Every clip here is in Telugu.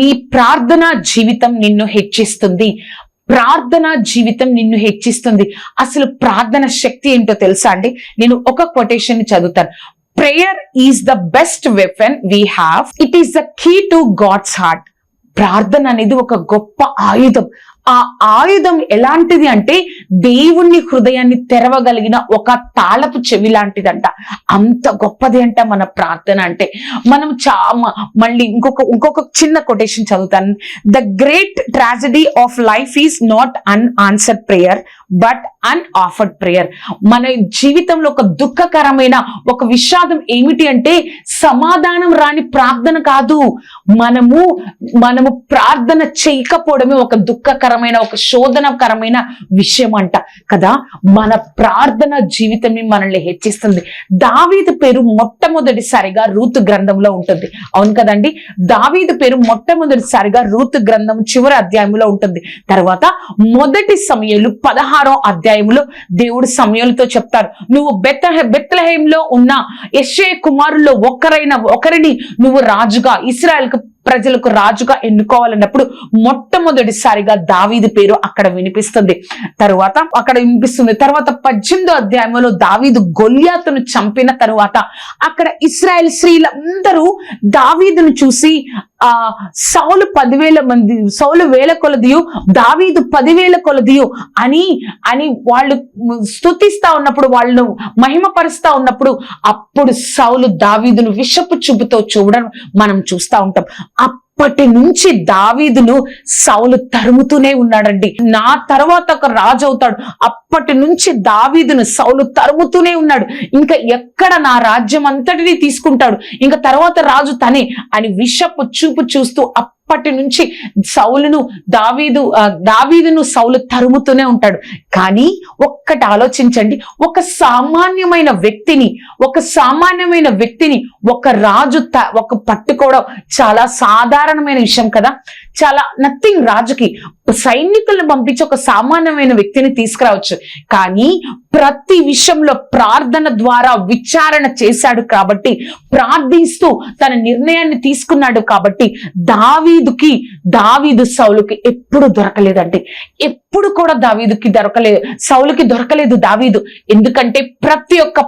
ఈ ప్రార్థన జీవితం నిన్ను హెచ్చిస్తుంది. ప్రార్థన జీవితం నిన్ను హెచ్చిస్తుంది. అసలు ప్రార్థన శక్తి ఏంటో తెలుసా అండి? నేను ఒక కొటేషన్ చదువుతాను. Prayer is the best weapon we have. It is the key to God's heart. ప్రార్థన అనేది ఒక గొప్ప ఆయుధం. ఆ ఆయుధం ఎలాంటిది అంటే దేవుని హృదయాన్ని తెరవగలిగిన ఒక తాళపు చెవి లాంటిదంట. అంత గొప్పది అంట మన ప్రార్థన అంటే. మనం మళ్ళీ ఇంకొక చిన్న కొటేషన్ చదువుతాను. The great tragedy of life is not unanswered prayer but unoffered prayer. మన జీవితంలో ఒక దుఃఖకరమైన ఒక విషాదం ఏమిటి అంటే సమాధానం రాని ప్రార్థన కాదు. మనము ప్రార్థన చేయకపోవడమే ఒక దుఃఖకరమైన, ఒక శోధనకరమైన విషయం అంట కదా. మన ప్రార్థన జీవితమే మనల్ని హెచ్చిస్తుంది. దావీదు పేరు మొట్టమొదటిసారిగా రూతు గ్రంథంలో ఉంటుంది. అవును కదండి. దావీదు పేరు మొట్టమొదటిసారిగా రూతు గ్రంథం చివరి అధ్యాయంలో ఉంటుంది. తర్వాత మొదటి సమూయేలు 16వ అధ్యాయంలో దేవుడు సమూయేలుతో చెప్తారు, నువ్వు బెత్లెహేంలో ఉన్న యెష్షయి కుమారుల్లో ఒకరిని నువ్వు రాజుగా, ఇశ్రాయేలుకు ప్రజలకు రాజుగా ఎన్నుకోవాలన్నప్పుడు మొట్టమొదటిసారిగా దావీదు పేరు అక్కడ వినిపిస్తుంది. తర్వాత 18వ అధ్యాయంలో దావీదు గొల్యాతును చంపిన తరువాత అక్కడ ఇశ్రాయేల్ స్త్రీలందరూ దావీదును చూసి సౌలు 10,000 మంది, సౌలు 1,000 కొలదియు, దావీదు 10,000 కొలదియు అని వాళ్ళు స్తుతిస్తా ఉన్నప్పుడు, వాళ్ళు మహిమపరుస్తా ఉన్నప్పుడు అప్పుడు సౌలు దావీదును విషపు చూపుతో చూడడం మనం చూస్తా ఉంటాం. అప్పటి నుంచి దావీదును సౌలు తరుముతూనే ఉన్నాడండి. నా తర్వాత ఒక రాజు అవుతాడు. అప్పటి నుంచి దావీదును సౌలు తరుముతూనే ఉన్నాడు. ఇంకా ఎక్కడ నా రాజ్యం అంతటినీ తీసుకుంటాడు, ఇంకా తర్వాత రాజు తనే అని విషపు చూపు చూస్తూ అప్పటి నుంచి దావీదును సౌలు తరుముతూనే ఉంటాడు. కానీ ఒక్కటి ఆలోచించండి, ఒక సామాన్యమైన వ్యక్తిని ఒక రాజు పట్టుకోవడం చాలా సాధారణమైన విషయం కదా. చాలా నథింగ్. రాజుకి సైనికులను పంపించి ఒక సామాన్యమైన వ్యక్తిని తీసుకురావచ్చు. కానీ ప్రతి విషయంలో ప్రార్థన ద్వారా విచారణ చేశాడు కాబట్టి, ప్రార్థిస్తూ తన నిర్ణయాన్ని తీసుకున్నాడు కాబట్టి దావీదు సౌలుకి ఎప్పుడు దొరకలేదండి. ఎప్పుడు కూడా సౌలుకి దొరకలేదు దావీదు. ఎందుకంటే ప్రతి ఒక్క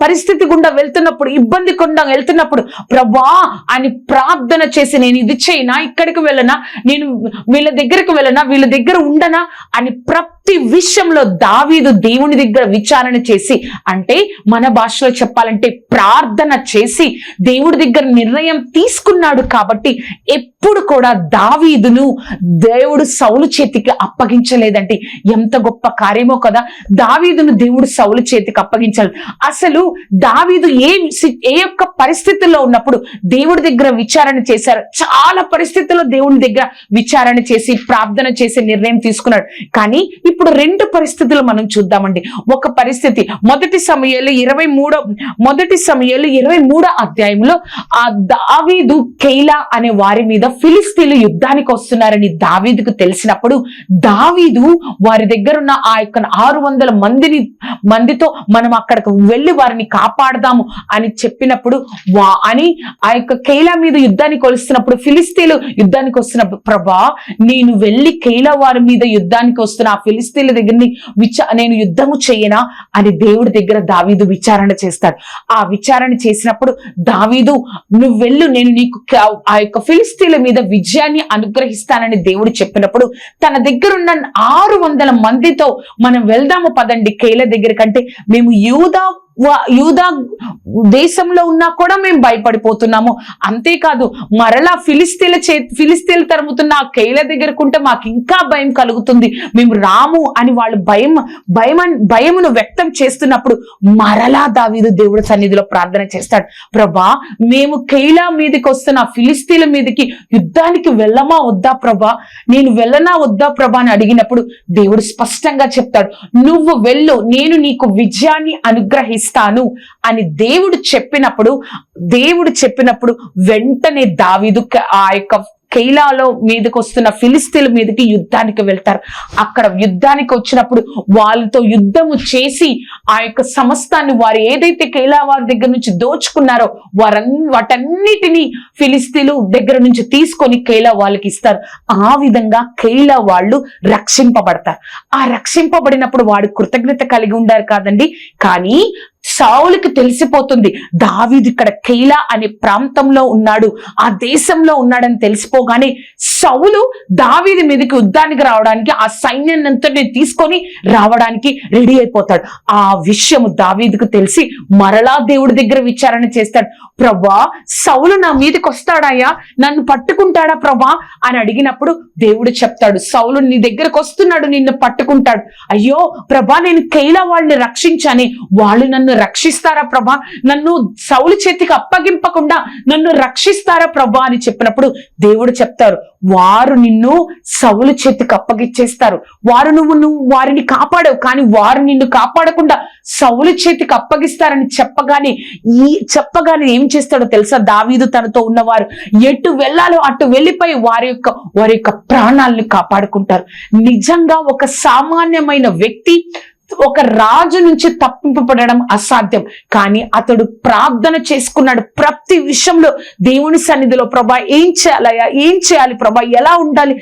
పరిస్థితి గుండా వెళ్తున్నప్పుడు, ఇబ్బంది గుండా వెళ్తున్నప్పుడు ప్రభువా అని ప్రార్థన చేసి, నేను ఇది చేయనా, ఇక్కడికి వెళ్ళనా, నేను వీళ్ళ దగ్గరికి వెళ్ళనా, వీళ్ళ దగ్గర ఉండనా అని ప్రతి విషయంలో దావీదు దేవుని దగ్గర విచారణ చేసి, అంటే మన భాషలో చెప్పాలంటే ప్రార్థన చేసి దేవుడి దగ్గర నిర్ణయం తీసుకున్నాడు కాబట్టి ఎప్పుడు కూడా దావీదును దేవుడు సౌలు చేతికి అప్పగించలేదంటే ఎంత గొప్ప కార్యమో కదా. దావీదును దేవుడు సౌలు చేతికి అప్పగించాలి. అసలు దావీదు ఏ యొక్క పరిస్థితుల్లో ఉన్నప్పుడు దేవుడి దగ్గర విచారణ చేశారు. చాలా పరిస్థితుల్లో దేవుని దగ్గర విచారణ చేసి ప్రార్థన చేసి నిర్ణయం తీసుకున్నాడు. కానీ ఇప్పుడు 2 పరిస్థితులు మనం చూద్దామండి. ఒక పరిస్థితి మొదటి సమూయేలు 23వ అధ్యాయంలో ఆ దావీదు కెయిలా అనే వారి మీద ఫిలిస్తీన్లు యుద్ధానికి వస్తున్నారని దావీదుకు తెలిసినప్పుడు దావీదు వారి దగ్గర ఉన్న ఆ యొక్క 600 మందితో మనం అక్కడికి వెళ్ళి వారిని కాపాడదాము అని చెప్పినప్పుడు ఆ యొక్క కెయిలా మీద యుద్ధానికి వస్తున్నప్పుడు, ఫిలిస్తీన్లు యుద్ధానికి వస్తున్నప్పుడు, ప్రభా నేను వెళ్ళి కెయిలా వారి మీద యుద్ధానికి వస్తున్న ఆ ఫిలిస్తీన్ల దగ్గరని నేను యుద్ధము చేయనా అని దేవుడి దగ్గర దావీదు విచారణ చేస్తాడు. ఆ విచారణ చేసినప్పుడు దావీదు, నువ్వు వెళ్ళు, నేను నీకు ఆ యొక్క ఫిలిస్తీన్ల మీద విజయాన్ని అనుగ్రహిస్తానని దేవుడు చెప్పినప్పుడు తన దగ్గర ఉన్న 600 మందితో మనం వెళ్దాము పదండి కెయిలా దగ్గర కంటే, మేము యూదా దేశంలో ఉన్నా కూడా మేము భయపడిపోతున్నాము. అంతేకాదు మరలా ఫిలిస్తీన్లు తరుముతున్న ఆ కెయిలా దగ్గరకుంటే మాకు ఇంకా భయం కలుగుతుంది, మేము రాము అని వాళ్ళు భయమును వ్యక్తం చేస్తున్నప్పుడు మరలా దావీదు దేవుడి సన్నిధిలో ప్రార్థన చేస్తాడు. ప్రభా మేము కెయిలా మీదకి వస్తున్న ఫిలిస్తీన్ల మీదకి యుద్ధానికి వెళ్ళమా వద్దా ప్రభా, నేను వెళ్ళనా వద్దా ప్రభా అని అడిగినప్పుడు దేవుడు స్పష్టంగా చెప్తాడు, నువ్వు వెళ్ళు, నేను నీకు విజయాన్ని అనుగ్రహిస్తాను అని దేవుడు చెప్పినప్పుడు వెంటనే దావీదు ఆ యొక్క కైలాలో మీదకి వస్తున్న ఫిలిస్తీన్ల మీదకి యుద్ధానికి వెళ్తారు. అక్కడ యుద్ధానికి వచ్చినప్పుడు వాళ్ళతో యుద్ధము చేసి ఆ యొక్క సమస్తాన్ని వారు ఏదైతే కైలా వారి దగ్గర నుంచి దోచుకున్నారో వాటన్నిటినీ ఫిలిస్తీన్లు దగ్గర నుంచి తీసుకొని కైలా వాళ్ళకి ఇస్తారు. ఆ విధంగా కైలా వాళ్ళు రక్షింపబడతారు. ఆ రక్షింపబడినప్పుడు వాడు కృతజ్ఞత కలిగి ఉండారు కాదండి. కానీ సౌలుకి తెలిసిపోతుంది దావీదు ఇక్కడ కైలా అనే ప్రాంతంలో ఉన్నాడు, ఆ దేశంలో ఉన్నాడని తెలిసిపోగానే సౌలు దావీదు మీదకి యుద్ధానికి రావడానికి ఆ సైన్యాన్ని అంతటిని తీసుకొని రావడానికి రెడీ అయిపోతాడు. ఆ విషయము దావీదుకు తెలిసి మరలా దేవుడి దగ్గర విచారణ చేస్తాడు. ప్రభా, సౌలు నా మీదకి వస్తాడాయా, నన్ను పట్టుకుంటాడా ప్రభా అని అడిగినప్పుడు దేవుడు చెప్తాడు, సౌలు నీ దగ్గరకు వస్తున్నాడు, నిన్ను పట్టుకుంటాడు. అయ్యో ప్రభా, నేను కైలా వాళ్ళని రక్షించాని, వాళ్ళు నన్ను రక్షిస్తారా ప్రభా, నన్ను సౌలు చేతికి అప్పగింపకుండా నన్ను రక్షిస్తారా ప్రభా అని చెప్పినప్పుడు దేవుడు చెప్తారు, వారు నిన్ను సౌలు చేతికి అప్పగిచ్చేస్తారు. నువ్వు వారిని కాపాడవు, కానీ వారు నిన్ను కాపాడకుండా సౌలు చేతికి అప్పగిస్తారని చెప్పగానే ఏం చేస్తాడో తెలుసా? దావీదు తనతో ఉన్నవారు ఎటు వెళ్ళాలో అటు వెళ్ళిపోయి వారి యొక్క ప్రాణాలను కాపాడుకుంటారు. నిజంగా ఒక సామాన్యమైన వ్యక్తి ఒక రాజు నుంచి తప్పింపబడడం అసాధ్యం. కానీ అతడు ప్రార్థన చేసుకున్నాడు. ప్రతి విషయంలో దేవుని సన్నిధిలో ప్రభా ఏం చేయాలయ్యా, ఏం చేయాలి ప్రభా, ఎలా ఉండాలి,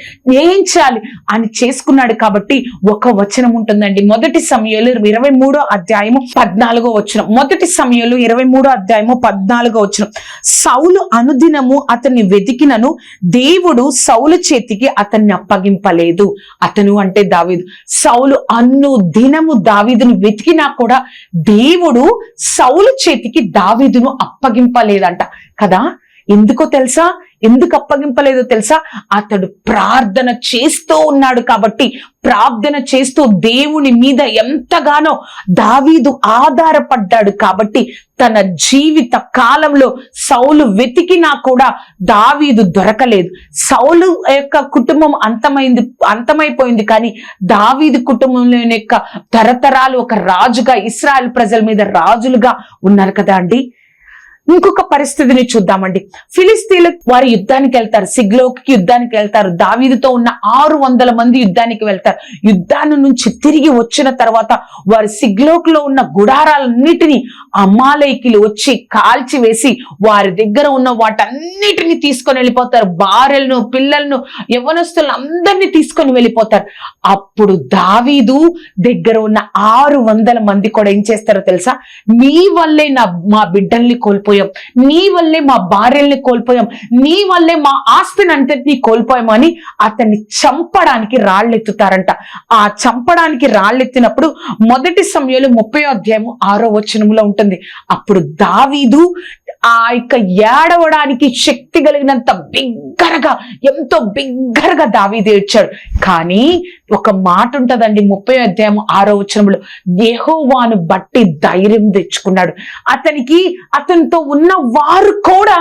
ఏం చేయాలి అని చేసుకున్నాడు. కాబట్టి ఒక వచనం ఉంటుందండి, మొదటి సమూయేలు 23వ అధ్యాయము 14వ వచనం. మొదటి సమూయేలు 23వ అధ్యాయము 14వ వచనం. సౌలు అనుదినము అతన్ని వెతికినను దేవుడు సౌలు చేతికి అతన్ని అప్పగింపలేదు. అతను అంటే దావీదు. సౌలు దినము దావీదును వెతికినా కూడా దేవుడు సౌలు చేతికి దావీదును అప్పగింపలేదంట కదా. ఎందుకో తెలుసా? ఎందుకు అప్పగింపలేదో తెలుసా? అతడు ప్రార్థన చేస్తూ ఉన్నాడు కాబట్టి. ప్రార్థన చేస్తూ దేవుని మీద ఎంతగానో దావీదు ఆధారపడ్డాడు కాబట్టి తన జీవిత కాలంలో సౌలు వెతికినా కూడా దావీదు దొరకలేదు. సౌలు యొక్క కుటుంబం అంతమైపోయింది, కానీ దావీదు కుటుంబంలో యొక్క తరతరాలు ఒక రాజుగా, ఇశ్రాయేల్ ప్రజల మీద రాజులుగా ఉన్నారు కదా అండి. ఇంకొక పరిస్థితిని చూద్దామండి. ఫిలిస్తీన్లు వారు యుద్ధానికి వెళ్తారు, సిగ్లోకి యుద్ధానికి వెళ్తారు. దావీదుతో ఉన్న 600 మంది యుద్ధానికి వెళ్తారు. యుద్ధాన్ని నుంచి తిరిగి వచ్చిన తర్వాత వారు సిగ్లోక్లో ఉన్న గుడారాలన్నిటినీ అమాలేకీలు వచ్చి కాల్చి వేసి వారి దగ్గర ఉన్న వాటన్నిటిని తీసుకొని వెళ్ళిపోతారు. భార్యలను, పిల్లలను, యవ్వనస్తులను అందరినీ తీసుకొని వెళ్ళిపోతారు. అప్పుడు దావీదు దగ్గర ఉన్న 600 మంది కూడా ఏం చేస్తారో తెలుసా? నీ వల్లే మా బిడ్డల్ని కోల్పోయాం, నీ వల్లే మా భార్యల్ని కోల్పోయాం, నీ వల్లే మా ఆస్తిని అంతటినీ కోల్పోయామని అతన్ని చంపడానికి రాళ్ళెత్తుతారంట. ఆ చంపడానికి రాళ్ళెత్తినప్పుడు మొదటి సమూయేలు 30వ అధ్యాయము 6వ వచనంలో ఉంటుంది. అప్పుడు దావీదు ఆ యొక్క ఏడవడానికి శక్తి కలిగినంత బిగ్గరగా, ఎంతో బిగ్గరగా దావీదు ఏడ్చాడు. కానీ ఒక మాట ఉంటదండి 30వ అధ్యాయం 6వ వచనంలో, యెహోవాను బట్టి ధైర్యం తెచ్చుకున్నాడు. అతనితో ఉన్న వారు కూడా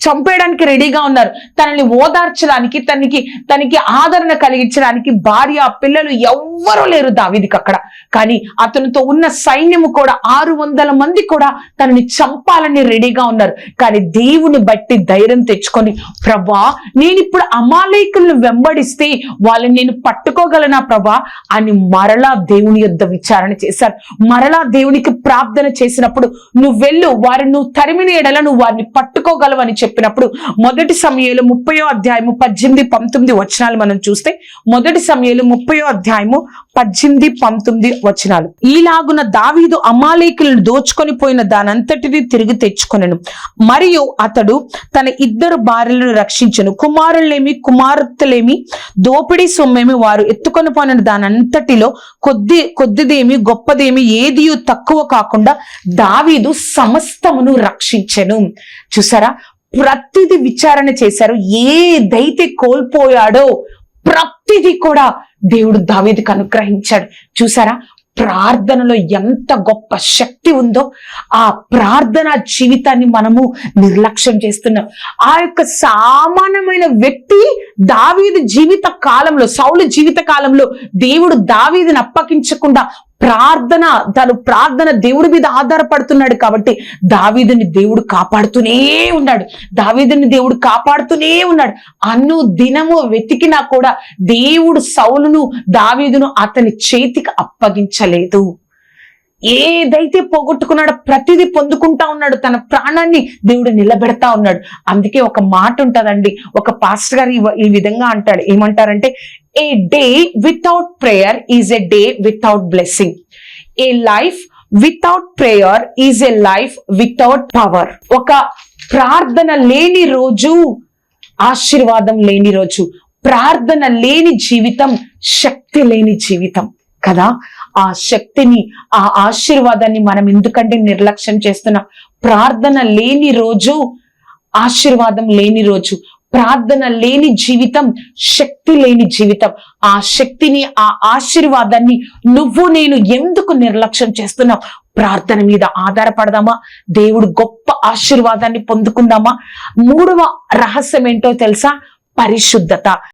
చంపేయడానికి రెడీగా ఉన్నారు. తనని ఓదార్చడానికి, తనకి ఆదరణ కలిగించడానికి భార్య, పిల్లలు ఎవ్వరూ లేరు దావీదుకి అక్కడ. కానీ అతనితో ఉన్న సైన్యము కూడా 600 మంది కూడా తనని చంపాలని రెడీగా ఉన్నారు. కానీ దేవుని బట్టి ధైర్యం తెచ్చుకొని, ప్రభా నేను ఇప్పుడు అమాలేకులను వెంబడిస్తే వాళ్ళని నేను పట్టుకోగలనా ప్రభా అని మరలా దేవుని యొద్ద విచారణ చేశారు. మరలా దేవునికి ప్రార్థన చేసినప్పుడు, నువ్వు వెళ్ళు, వారిని నువ్వు తరిమిన ఎడల నువ్వు వారిని పట్టుకోగలవు అని చెప్పినప్పుడు మొదటి సమూయేలు 30వ అధ్యాయము 18-19 వచనాలు మనం చూస్తే, మొదటి సమూయేలు 30వ అధ్యాయము 18-19 వచనాలు. ఈలాగున దావీదు అమాలేకులను దోచుకొని పోయిన దానంతటిని తిరిగి తెచ్చుకొనెను. మరియు అతడు తన 2 భార్యలను రక్షించెను. కుమారులేమి కుమార్తెలేమి దోపిడీ సొమ్మేమి వారు ఎత్తుకొని పోయిన దానంతటిలో కొద్దిదేమి గొప్పదేమి ఏది తక్కువ కాకుండా దావీదు సమస్తమును రక్షించెను. చూసారా, ప్రతిదీ విచారణ చేశారు. ఏదైతే కోల్పోయాడో ప్రతిదీ కూడా దేవుడు దావీదుకు అనుగ్రహించాడు. చూసారా, ప్రార్థనలో ఎంత గొప్ప శక్తి ఉందో. ఆ ప్రార్థన జీవితాన్ని మనము నిర్లక్ష్యం చేస్తున్నాం. ఆ యొక్క సామాన్యమైన వ్యక్తి దావీదు జీవిత కాలంలో, సౌలు జీవిత కాలంలో దేవుడు దావీదుని అప్పగించకుండా తను ప్రార్థన దేవుడి మీద ఆధారపడుతున్నాడు కాబట్టి దావీదుని దేవుడు కాపాడుతూనే ఉన్నాడు. అన్ను దినము వెతికినా కూడా దేవుడు సౌలును దావీదును అతని చేతికి అప్పగించలేదు. ఏదైతే పోగొట్టుకున్నాడో ప్రతిదీ పొందుకుంటా ఉన్నాడు. తన ప్రాణాన్ని దేవుడు నిలబెడతా ఉన్నాడు. అందుకే ఒక మాట ఉంటదండి, ఒక పాస్టర్ గారు ఈ విధంగా అంటాడు. ఏమంటారంటే, a day without prayer is a day without blessing. A life without prayer is a life without power. ఒక ప్రార్థన లేని రోజు ఆశీర్వాదం లేని రోజు, ప్రార్థన లేని జీవితం శక్తి లేని జీవితం కదా. ఆ శక్తిని, ఆ ఆశీర్వాదాన్ని మనం ఎందుకంటే నిర్లక్ష్యం చేస్తున్నాం. ప్రార్థన లేని రోజు ఆశీర్వాదం లేని రోజు, ప్రార్థన లేని జీవితం శక్తి లేని జీవితం. ఆ శక్తిని, ఆ ఆశీర్వాదాన్ని నేను ఎందుకు నిర్లక్ష్యం చేస్తున్నాం? ప్రార్థన మీద ఆధారపడదామా? దేవుడు గొప్ప ఆశీర్వాదాన్ని పొందుకుందామా? 3వ రహస్యం ఏంటో తెలుసా? పరిశుద్ధత.